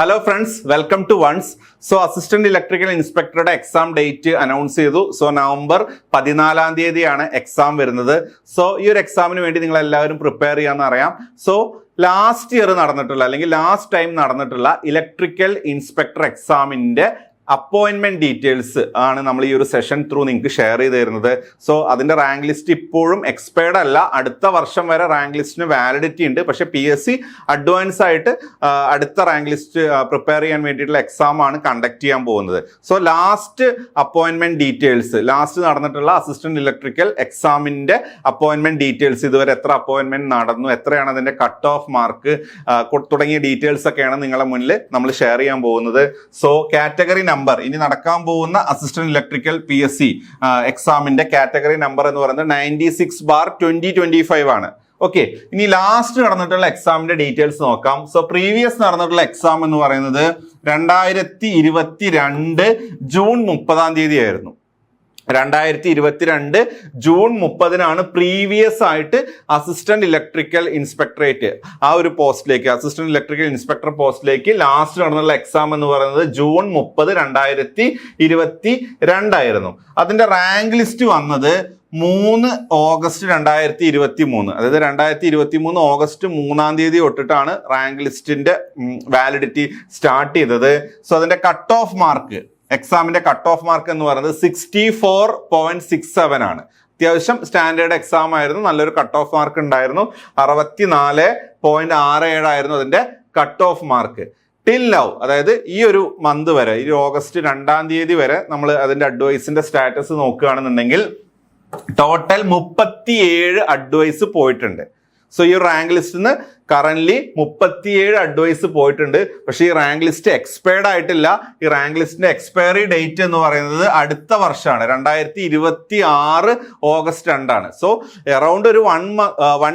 Hello friends, welcome to Ones. So assistant electrical ഇൻസ്പെക്ടറുടെ exam date announce ചെയ്തു. So November 14 exam വരുന്നത്. So ഈ ഒരു എക്സാമിന് വേണ്ടി നിങ്ങൾ എല്ലാവരും പ്രിപ്പയർ ചെയ്യാമെന്ന് അറിയാം. സോ ലാസ്റ്റ് ഇയർ നടന്നിട്ടുള്ള അല്ലെങ്കിൽ ലാസ്റ്റ് ടൈം നടന്നിട്ടുള്ള ഇലക്ട്രിക്കൽ ഇൻസ്പെക്ടർ എക്സാമിന്റെ അപ്പോയിൻമെന്റ് ഡീറ്റെയിൽസ് ആണ് നമ്മൾ ഈ ഒരു സെഷൻ ത്രൂ നിങ്ങൾക്ക് ഷെയർ ചെയ്ത് തരുന്നത്. സോ അതിന്റെ റാങ്ക് ലിസ്റ്റ് ഇപ്പോഴും എക്സ്പയർഡ് അല്ല. അടുത്ത വർഷം വരെ റാങ്ക് ലിസ്റ്റിന് വാലിഡിറ്റി ഉണ്ട്. പക്ഷെ PSC അഡ്വാൻസ് ആയിട്ട് അടുത്ത റാങ്ക് ലിസ്റ്റ് പ്രിപ്പയർ ചെയ്യാൻ വേണ്ടിയിട്ടുള്ള എക്സാം ആണ് കണ്ടക്ട് ചെയ്യാൻ പോകുന്നത്. സോ ലാസ്റ്റ് അപ്പോയിൻമെന്റ് ഡീറ്റെയിൽസ്, ലാസ്റ്റ് നടന്നിട്ടുള്ള അസിസ്റ്റന്റ് ഇലക്ട്രിക്കൽ എക്സാമിന്റെ അപ്പോയിൻമെന്റ് ഡീറ്റെയിൽസ്, ഇതുവരെ എത്ര അപ്പോയിൻമെന്റ് നടന്നു, എത്രയാണ് അതിന്റെ കട്ട് ഓഫ് മാർക്ക് തുടങ്ങിയ ഡീറ്റെയിൽസ് ഒക്കെയാണ് നിങ്ങളുടെ മുന്നിൽ നമ്മൾ ഷെയർ ചെയ്യാൻ പോകുന്നത്. സോ കാറ്റഗറി നമ്പർ, ഇനി നടക്കാൻ പോകുന്ന അസിസ്റ്റന്റ് ഇലക്ട്രിക്കൽ PSC എക്സാമിന്റെ കാറ്റഗറി നമ്പർ എന്ന് പറയുന്നത് 96/2025 ആണ്. ഓക്കെ, ഇനി ലാസ്റ്റ് നടന്നിട്ടുള്ള എക്സാമിന്റെ ഡീറ്റെയിൽസ് നോക്കാം. സോ പ്രീവിയസ് നടന്നിട്ടുള്ള എക്സാം എന്ന് പറയുന്നത് 2022 ജൂൺ 30 ആയിരുന്നു. 2022 ജൂൺ 30 പ്രീവിയസ് ആയിട്ട് അസിസ്റ്റന്റ് ഇലക്ട്രിക്കൽ ഇൻസ്പെക്ടറേറ്റ് ആ ഒരു പോസ്റ്റിലേക്ക്, അസിസ്റ്റന്റ് ഇലക്ട്രിക്കൽ ഇൻസ്പെക്ടർ പോസ്റ്റിലേക്ക് ലാസ്റ്റ് നടന്നുള്ള എക്സാം എന്ന് പറയുന്നത് ജൂൺ 30, 2022 ആയിരുന്നു. അതിന്റെ റാങ്ക് ലിസ്റ്റ് വന്നത് 3 ഓഗസ്റ്റ് 2023, അതായത് 2023 ഓഗസ്റ്റ് 3 തൊട്ടിട്ടാണ് റാങ്ക് ലിസ്റ്റിന്റെ വാലിഡിറ്റി സ്റ്റാർട്ട് ചെയ്തത്. സോ അതിന്റെ കട്ട് ഓഫ് മാർക്ക്, എക്സാമിന്റെ കട്ട് ഓഫ് മാർക്ക് എന്ന് പറയുന്നത് 64.67 ആണ്. അത്യാവശ്യം സ്റ്റാൻഡേർഡ് എക്സാം ആയിരുന്നു. നല്ലൊരു കട്ട് ഓഫ് മാർക്ക് ഉണ്ടായിരുന്നു. 64.67 ആയിരുന്നു അതിന്റെ cut off mark. Till now, അതായത് ഈ ഒരു മന്ത് വരെ, ഈ ഓഗസ്റ്റ് 2 വരെ നമ്മൾ അതിന്റെ അഡ്വൈസിന്റെ സ്റ്റാറ്റസ് നോക്കുകയാണെന്നുണ്ടെങ്കിൽ ടോട്ടൽ 37 അഡ്വൈസ് പോയിട്ടുണ്ട്. സോ ഈ റാങ്ക് ലിസ്റ്റിന്ന് കറന്റ് 37 അഡ്വൈസ് പോയിട്ടുണ്ട്. പക്ഷേ ഈ റാങ്ക് ലിസ്റ്റ് എക്സ്പയർഡ് ആയിട്ടില്ല. ഈ റാങ്ക് ലിസ്റ്റിന്റെ എക്സ്പയറി ഡേറ്റ് എന്ന് പറയുന്നത് അടുത്ത വർഷമാണ്, 2026 ഓഗസ്റ്റ് 2 ആണ്. സോ അറൗണ്ട് ഒരു വൺ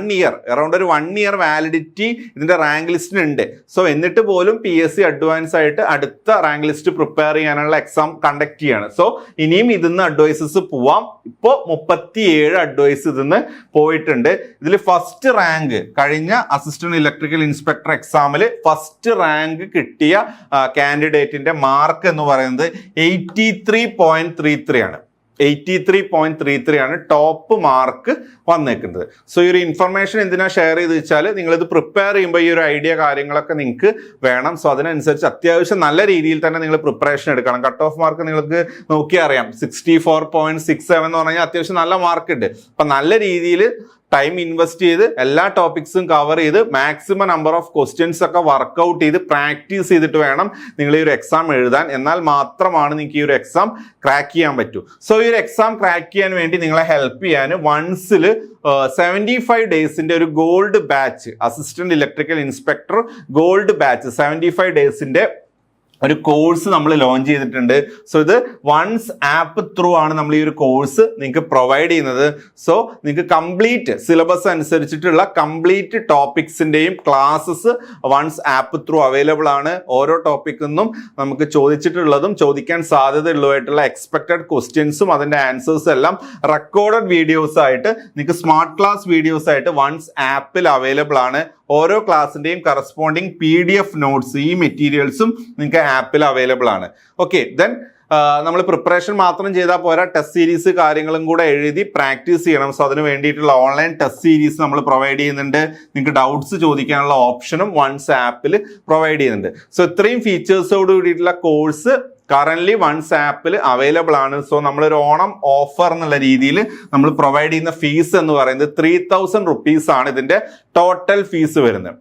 ഇയർ വാലിഡിറ്റി ഇതിന്റെ റാങ്ക് ലിസ്റ്റിന് ഉണ്ട്. സോ എന്നിട്ട് പോലും PSC അഡ്വാൻസ് ആയിട്ട് അടുത്ത റാങ്ക് ലിസ്റ്റ് പ്രിപ്പയർ ചെയ്യാനുള്ള എക്സാം കണ്ടക്ട് ചെയ്യാണ്. സോ ഇനിയും ഇതിന്ന് അഡ്വൈസസ് പോവാം. ഇപ്പോൾ 37 അഡ്വൈസ് ഇതിന്ന് പോയിട്ടുണ്ട്. ഇതിൽ ഫസ്റ്റ് റാങ്ക്, കഴിഞ്ഞ അസിസ്റ്റന്റ് ഇലക്ട്രിക്കൽ ഇൻസ്പെക്ടർ എക്സാമിൽ ഫസ്റ്റ് റാങ്ക് കിട്ടിയ കാൻഡിഡേറ്റിന്റെ മാർക്ക് എന്ന് പറയുന്നത് 83.33 ആണ്. 83.33 ആണ് ടോപ്പ് മാർക്ക് വന്നേക്കുന്നത്. സോ ഈ ഒരു ഇൻഫർമേഷൻ എന്തിനാ ഷെയർ ചെയ്ത് വെച്ചാൽ നിങ്ങളിത് പ്രിപ്പയർ ചെയ്യുമ്പോൾ ഈ ഒരു ഐഡിയ കാര്യങ്ങളൊക്കെ നിങ്ങൾക്ക് വേണം. സോ അതിനനുസരിച്ച് അത്യാവശ്യം നല്ല രീതിയിൽ തന്നെ നിങ്ങൾ പ്രിപ്പറേഷൻ എടുക്കണം. കട്ട് ഓഫ് മാർക്ക് നിങ്ങൾക്ക് നോക്കിയാൽ അറിയാം, 64.67 എന്ന് പറഞ്ഞാൽ അത്യാവശ്യം നല്ല മാർക്ക് ഉണ്ട്. അപ്പം നല്ല രീതിയിൽ ടൈം ഇൻവെസ്റ്റ് ചെയ്ത് എല്ലാ ടോപ്പിക്സും കവർ ചെയ്ത് മാക്സിമം നമ്പർ ഓഫ് ക്വസ്റ്റ്യൻസ് ഒക്കെ വർക്ക്ഔട്ട് ചെയ്ത് പ്രാക്ടീസ് ചെയ്തിട്ട് വേണം നിങ്ങൾ ഈ ഒരു എക്സാം എഴുതാൻ. എന്നാൽ മാത്രമാണ് നിങ്ങൾക്ക് ഈ ഒരു എക്സാം ക്രാക്ക് ചെയ്യാൻ പറ്റൂ. സോ ഈ ഒരു എക്സാം ക്രാക്ക് ചെയ്യാൻ വേണ്ടി നിങ്ങളെ ഹെൽപ്പ് ചെയ്യാൻ വൺസിൽ 75 ഡേയ്സിന്റെ ഒരു gold batch, assistant electrical inspector gold batch 75 ഡേയ്സിന്റെ ഒരു കോഴ്സ് നമ്മൾ ലോഞ്ച് ചെയ്തിട്ടുണ്ട്. സോ ഇത് വൺസ് ആപ്പ് ത്രൂ ആണ് നമ്മൾ ഈ ഒരു കോഴ്സ് നിങ്ങൾക്ക് പ്രൊവൈഡ് ചെയ്യുന്നത്. സോ നിങ്ങൾക്ക് കംപ്ലീറ്റ് സിലബസ് അനുസരിച്ചിട്ടുള്ള കംപ്ലീറ്റ് ടോപ്പിക്സിന്റെയും classes Ones app through available ആണ്. ഓരോ ടോപ്പിക്കിൽ നിന്നും നമുക്ക് ചോദിച്ചിട്ടുള്ളതും ചോദിക്കാൻ സാധ്യതയുള്ളതായിട്ടുള്ള എക്സ്പെക്റ്റഡ് ക്വസ്റ്റ്യൻസും അതിന്റെ ആൻസേഴ്സും എല്ലാം റെക്കോർഡഡ് വീഡിയോസ് ആയിട്ട് നിങ്ങൾക്ക് സ്മാർട്ട് ക്ലാസ് വീഡിയോസ് ആയിട്ട് വൺസ് ആപ്പിൽ അവൈലബിൾ ആണ്. ഓരോ ക്ലാസ്സിന്റെയും കറസ്പോണ്ടിങ് PDF നോട്ട്സ്, ഈ മെറ്റീരിയൽസും നിങ്ങൾക്ക് ആപ്പിൽ അവൈലബിൾ ആണ്. ഓക്കെ, ദെൻ നമ്മൾ പ്രിപ്പറേഷൻ മാത്രം ചെയ്താൽ പോരാ, ടെസ്റ്റ് സീരീസ് കാര്യങ്ങളും കൂടെ എഴുതി പ്രാക്ടീസ് ചെയ്യണം. സോ അതിന് വേണ്ടിയിട്ടുള്ള ഓൺലൈൻ ടെസ്റ്റ് സീരീസ് നമ്മൾ പ്രൊവൈഡ് ചെയ്യുന്നുണ്ട്. നിങ്ങൾക്ക് ഡൗട്ട്സ് ചോദിക്കാനുള്ള ഓപ്ഷനും വൺസ് ആപ്പിൽ പ്രൊവൈഡ് ചെയ്യുന്നുണ്ട്. സോ ഇത്രയും ഫീച്ചേഴ്സോട് കൂടിയിട്ടുള്ള കോഴ്സ് കറന്റ് വൺസ് ആപ്പിൽ അവൈലബിൾ ആണ്. സോ നമ്മളൊരു ഓണം ഓഫർ എന്നുള്ള രീതിയിൽ നമ്മൾ പ്രൊവൈഡ് ചെയ്യുന്ന ഫീസ് എന്ന് പറയുന്നത് 3000 rupees ആണ് ഇതിന്റെ ടോട്ടൽ ഫീസ് വരുന്നത്.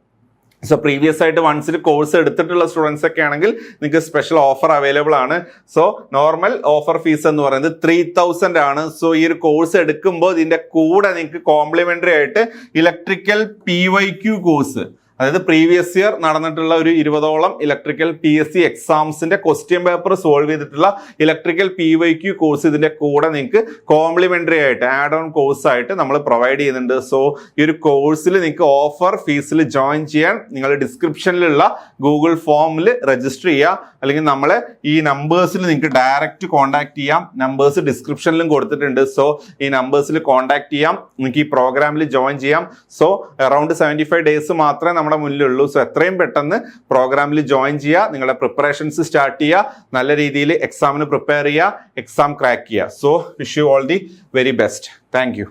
സോ പ്രീവിയസ് ആയിട്ട് വൺസിൽ കോഴ്സ് എടുത്തിട്ടുള്ള സ്റ്റുഡൻസ് ഒക്കെ ആണെങ്കിൽ നിങ്ങൾക്ക് സ്പെഷ്യൽ ഓഫർ അവൈലബിൾ ആണ്. സോ നോർമൽ ഓഫർ ഫീസ് എന്ന് പറയുന്നത് 3000 ആണ്. സോ ഈ ഒരു കോഴ്സ് എടുക്കുമ്പോൾ ഇതിന്റെ കൂടെ നിങ്ങൾക്ക് കോംപ്ലിമെന്ററി ആയിട്ട് ഇലക്ട്രിക്കൽ PYQ കോഴ്സ്, അതായത് പ്രീവിയസ് ഇയർ നടന്നിട്ടുള്ള ഒരു 20ഓളം ഇലക്ട്രിക്കൽ PSC എക്സാംസിന്റെ ക്വസ്റ്റ്യൻ പേപ്പർ സോൾവ് ചെയ്തിട്ടുള്ള ഇലക്ട്രിക്കൽ PYQ കോഴ്സ് ഇതിന്റെ കൂടെ നിങ്ങൾക്ക് കോംപ്ലിമെന്ററി ആയിട്ട് ആഡ് ഓൺ കോഴ്സ് ആയിട്ട് നമ്മൾ പ്രൊവൈഡ് ചെയ്യുന്നുണ്ട്. സോ ഈ ഒരു കോഴ്സിൽ നിങ്ങൾക്ക് ഓഫർ ഫീസിൽ ജോയിൻ ചെയ്യാൻ നിങ്ങൾ ഡിസ്ക്രിപ്ഷനിലുള്ള ഗൂഗിൾ ഫോമിൽ രജിസ്റ്റർ ചെയ്യുക, അല്ലെങ്കിൽ നമ്മളെ ഈ നമ്പേഴ്സിൽ നിങ്ങൾക്ക് ഡയറക്റ്റ് കോൺടാക്ട് ചെയ്യാം. നമ്പേഴ്സ് ഡിസ്ക്രിപ്ഷനിലും കൊടുത്തിട്ടുണ്ട്. സോ ഈ നമ്പേഴ്സിൽ കോൺടാക്ട് ചെയ്യാം, നിങ്ങൾക്ക് ഈ പ്രോഗ്രാമിൽ ജോയിൻ ചെയ്യാം. സോ അറൌണ്ട് 75 ഡേയ്സ് മാത്രമേ നമ്മുടെ മുന്നിലുള്ളൂ. സോ എത്രയും പെട്ടെന്ന് പ്രോഗ്രാമിൽ ജോയിൻ ചെയ്യുക, നിങ്ങളുടെ പ്രിപ്പറേഷൻസ് സ്റ്റാർട്ട് ചെയ്യുക, നല്ല രീതിയിൽ എക്സാമിന് പ്രിപ്പയർ ചെയ്യുക, എക്സാം ക്രാക്ക് ചെയ്യുക. So wish you all the very best. Thank you.